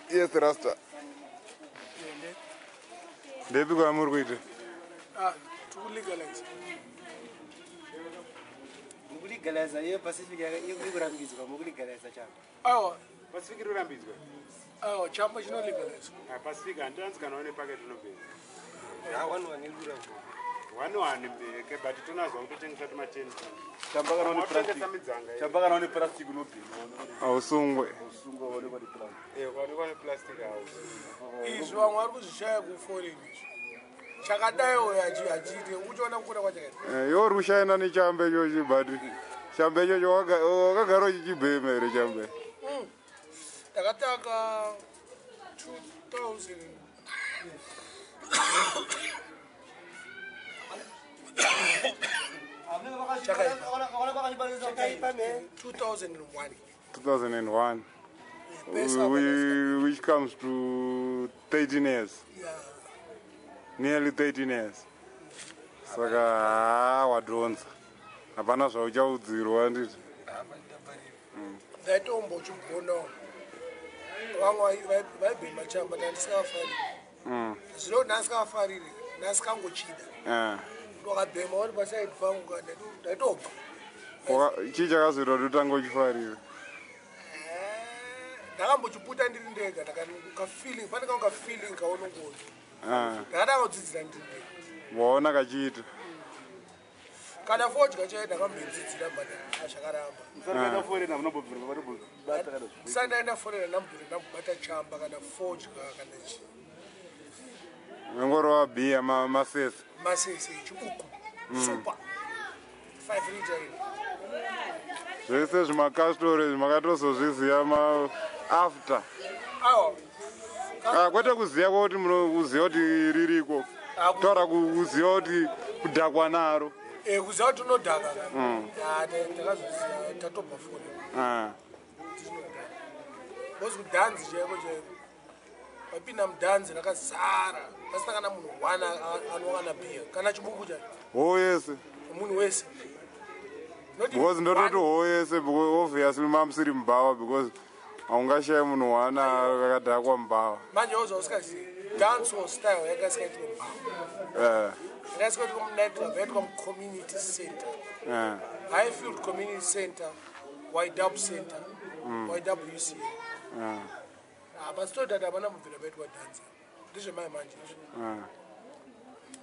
Yes, Rasta. Debi kwa murguite. To legalize. Legalize ye Pacific yegurambizwa mukulegalize chamba. Pacific rurambizwa. Chamba chino legalize. Pacific andanzi kana one packet unobveza. One ilurambizwa. One ke but tunazwa kutotengesa tumateni. Chamba kana one plastic. Chamba kana one plastic unobveza. Ausungwe. Usungwe one kwa plastic. One plastic house. Izwa ngwari kuzishaya ku foreign. Chakadayo Ajita uchiona kuda kwachakaita. Yo rushaina ni chambe chochi badi. Chambe chochi wakagaro chichibhemere chambe. Takataka 2000 2001. Which comes to 13 years. Yeah. Nearly 13 years. Saka wadronza. Hapana zvauchaudzirwa nditi. Ndatombo chibona. Vamwe vaibhema chamba ndandisikafariri. Zvino ndandisikafariri, ndandisikangochida. Ndokabhema wari paside pangu ndatobva. Chii chakazoita kuti utange uchifarira? Ndakambochiputa ndiri ndega, ndakafeeling, pane kanga feeling kaona ngozi. Ndakadanga kudzidzira ndiri ndega. Waona kachiita. Kana fodya chaiye ndakambodzidzira mbada zvakaramba. Musarikaenda foreign munobvira patobata kana. Sandaenda foreign ndambobata chamba kana fodya kana chi. Ngoro wabhiya masese. Masese chibuku. Super. 5 liter. Zvese zvimakastori makatozozviziva after. Kwete kuziva kuti munoziva kuti ririko. Taura kuziva kuti kudhakwa naro. Kuziva kuti unodhaka. Ndakazoziva tatobva foni. Bosi kudhanzi chaiko chaiko. Wapinda mudhanzi rakazara. Pasina kana munhu one anokana bhiya. Kana chibuku chaiko. Yese. Munhu wese. Because ndototi yese because obviously mamusiri Mbava because haungashaya munhu one akadhakwa Mbava. Manje uzousikazivi. Dance or style yakasikaitwa Mbava. Yakasikaitwa kumnight club community center. Highfield Community Center, YW Center, YWC. But still that I'm not going to dance. This is my imagination.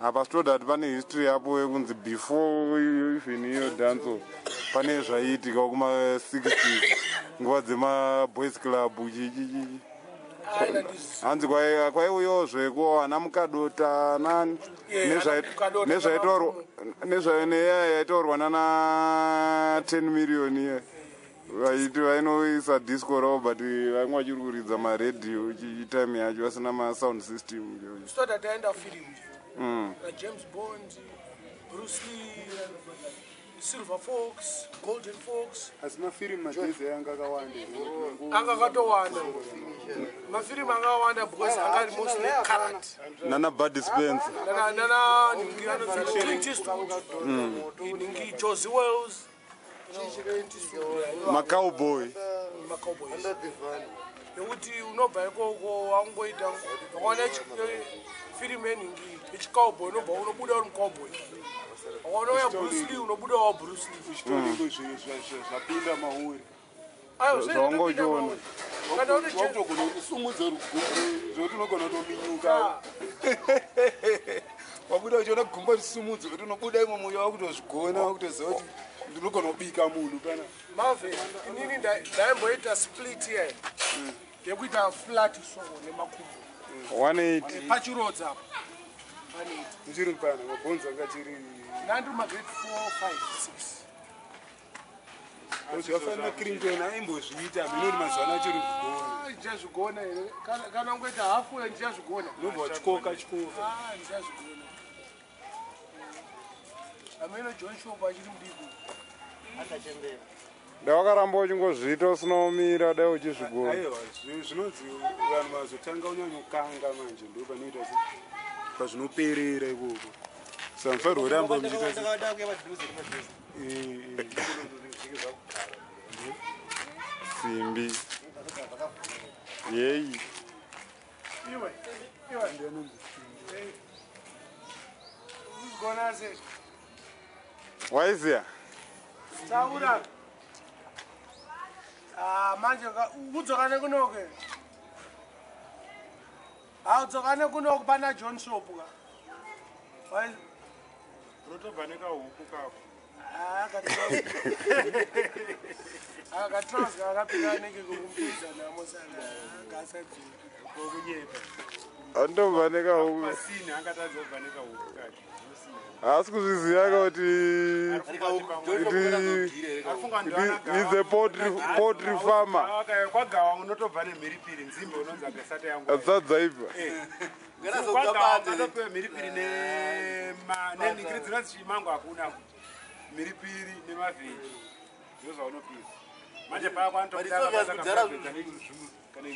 But still that pane history yapo before even your dance pane zvaiitika kuma 60s nguva dzema boys club hanzi kwaiuyawo zveko ana mukadota nani nezvaitaurwa nana 10 million iye vaiti vainoisa disco ravo but vaimwe vachiri kuridza maredhiyo time yacho vasina masound system. James Bond, Bruce Lee, Silver Fox, Golden Fox. As mafilm magezi yanga akawanda. Akakatowanda. Mafilm akawanda because angari mostly current. Nana Bud Spencer. Nana Clint Eastwood. Ningi Josie Wells. Macowboy. Yekuti unobva ikoko wangoita wakaona film yeningi yechicowboy unobva unobuda uri mucowboy. Wakaona Bruce Lee unobuda wa Bruce Lee. Zvitoriko zvapinda mauri. Zvongochiona. Kana une chogona kusumudza ruguru zvoti unogona kutominyuka. Wabuda uchiona gumba risumudza kuti unobuda imo mwoyo wakutozvigona wakutoziva kuti ndinogona kubika munhu pana. Mave, inini ndaimboita split here. Yekuita flat soko nemakumbo. 180. Pachirodza apa. Ndichiri pana mabhonzo angachiri. Nandi magrade 4, 5, 6. Zvafanira Clinton aimbozviita minori mazuva achiri kugona. Ndichazvigona here. Kana ungoita hafu ndichazvigona. Nobva chikoka. Ndichazvigona. Ameno John Shopa achiri mudiki. Akachembera. Ndawakaramba uchingozviita usina kumira dai uchizvigona. Aiwa, zvinonzi vanhu vazotanga unyanya kukanga manje ndo panoita pazvinoperera ikoko. Saka mufanirwa kuramba muchiita simbi. Yeyi. Iwe. Who's gonna say? Why is here? Saura. Manje udzokane kunoke. Udzokane kunoke pana John Shop ka. Why? Rotobaneka huku kako. Akatrans akapinda neke kumpidza namosana ngasadzi kokunyepa. Andobaneka huku. Pasini angatadzovaneka huku kake. Asi kuzviziva kuti he's a poultry farmer. Kwagawa unotobva nemhiripiri nzimbe unonzi akasati yangu. Adzadzaipa. Kwagawa unotopwa mhiripiri nenhingiri dzinonzi chimango hakuna. Mhiripiri nemavheji. Ndizvo zvaunopisa. Manje paya kwanotopisa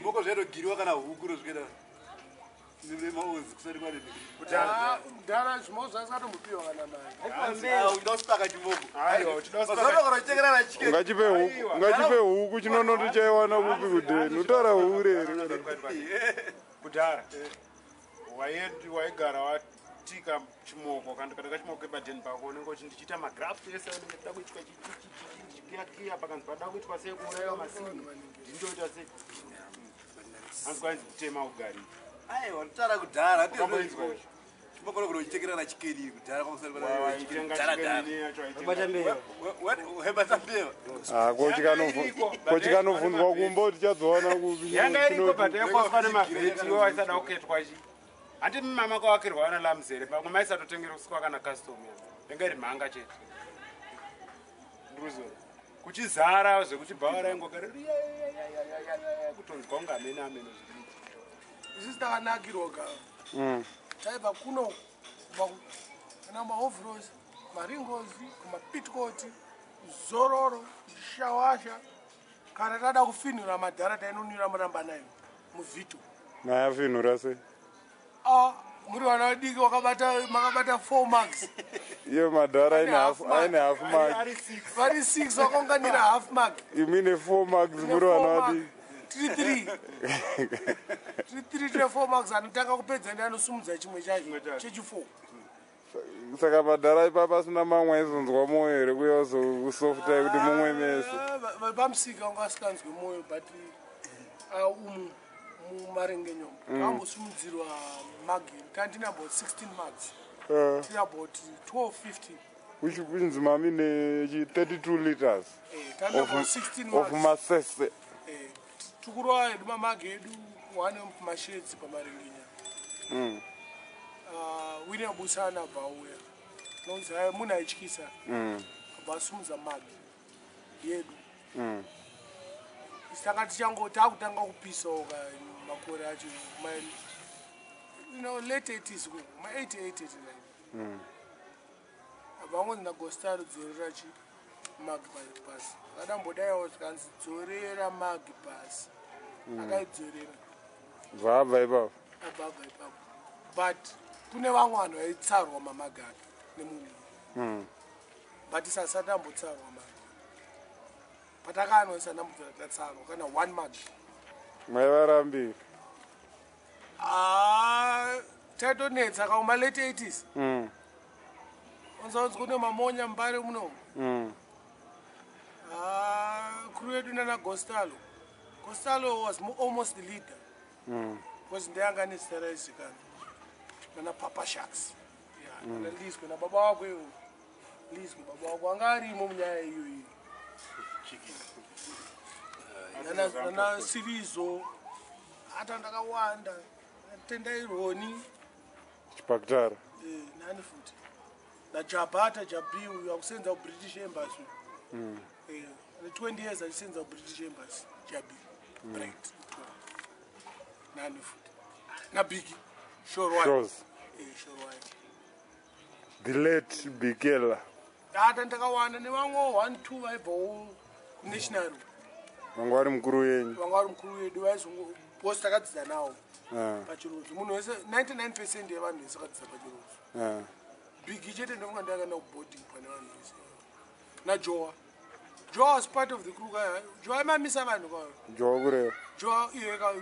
Moko zvaitogiriwa kana huku rozvikeda. Kudhara zvimozvo asikatombopiwa kana ungachipe huku chinonoto chaiwana kupi kudheni utaura huureri kudhara waigara watika chimoko kana chimoko ebadheni pako unenge uchindichiita magraft ese unenge toda kuitwa chikiyakiya pakanzi pada kuitwa sei kuuraiwa masini ndindoita sei hanzi kwanzi kutema ugari aiwa tara kudhara chimokona kuti uchitekerana chikeri kudhara kochikanobvunzwa kumbo tichadzowana kupi yanga iriko but yakwaswa nemavheti iwo aisada kuketwa chi handi mama kwawakirwa wana lamuzere pamwe maisatotengeroswa kana custom yanga iri mhanga chete ndikuziva kuchizara zvekuchibhawa raingogara kutonzwa kunga amene amene isi takanakirwa ka taibva kuno kana mahovhorosi maringozi kumapitcoat zororo shawasha kana tada kufinhura madhara tainonwira muramba nayo muvhito mayafinhura sei muri vana vadiki makabata 4 marks iyo madhara aine half mark vari 6 vakaunganira half mark imine 4 marks muri vana vadiki 3 4 marks anotanga kupedza ndi anosumudza chimwe chacho chechi4 saka madhara ipapa asina mamwe aizonzwa moyo here kuya kusoftai kuti mumwe mese pamusika ungasikanzwe moyo but umu mumarengenyoma ambosumudzirwa magi tandina about 16 marks tiri about 12-15 uchinzi mami ne32 liters of masese tukurwa edu mamagi edu wane mashedzi pamarengenyama wine abusana bauya nonzi munhu aityisa abasumudza magi yedu saka takutanga kupisawo makore acho late 80s ma88 vangonzi nagostaro dzorera chi magi pasi akadambodaiwo zvikanzi dzorera magi pasi akaidzorera zvabva ipapo ababva ipapo but kune vamwe vanhu vaitsarwa mamagi ake nemunhu but isasati ambotsarwa magi patakaanoisa ndambotsarwa kana 1 magi maivarambira taitonetsa kauma late 80s onzaonzi kune mamonya Mbare munomu crew yedu nana Gostalo was almost the leader because ndeyanga nezita raizikana nana Papa Sharks nana Lizwe nababa wako iwo Lizwe baba wako anga arimo munyaya iyoyi nana Sirizo hata ndakawanda Tendai Roni chipakutara nani futi najabhata jabiu yakusenza British Embassy 20 years alisenza British Embassy jabi right nani futi na bigi shows the late Bigela hata ndakawanda nevamwe 1-2 vaibvawo national vanga vari mukuru yenyu wedu vaizongoposta takadzidza nawo pachirodzi munhu wese 99% yevanhu vese vakadzidza pachirodzi bigi chete ndofunga ndakana kuboarding pane vanhu vese najoa Joe was part of the crew. Joe, I'm a miss a man. Joe, Joe,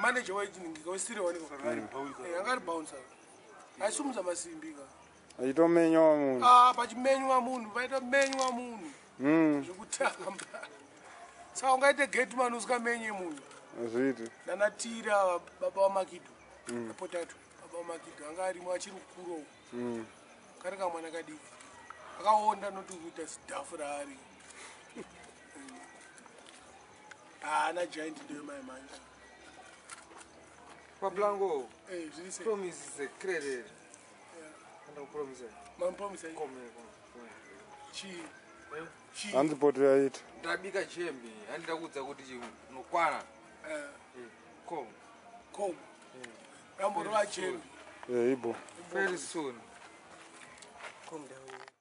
manager waiting. Go still on I got a bouncer. I assume I'm a simbiga. I don't mean your moon. Ah, but you menu a moon, but a menu a moon. You could tell them. So I'm going to get man who's got menu moon. Nana Tyre, Baba Makido. Potato, Baba Makido. I'm going to watch you Kuro. Karamanagadi. I want not to with a stuff. Not giant to do my mind. Pablango, Hey, promise is a credit. No promise. Man promise. Chi. And the portrait. Dabika Jamie, and I would go to you. No quara. Come. I'm going to watch him. Very soon. Come down.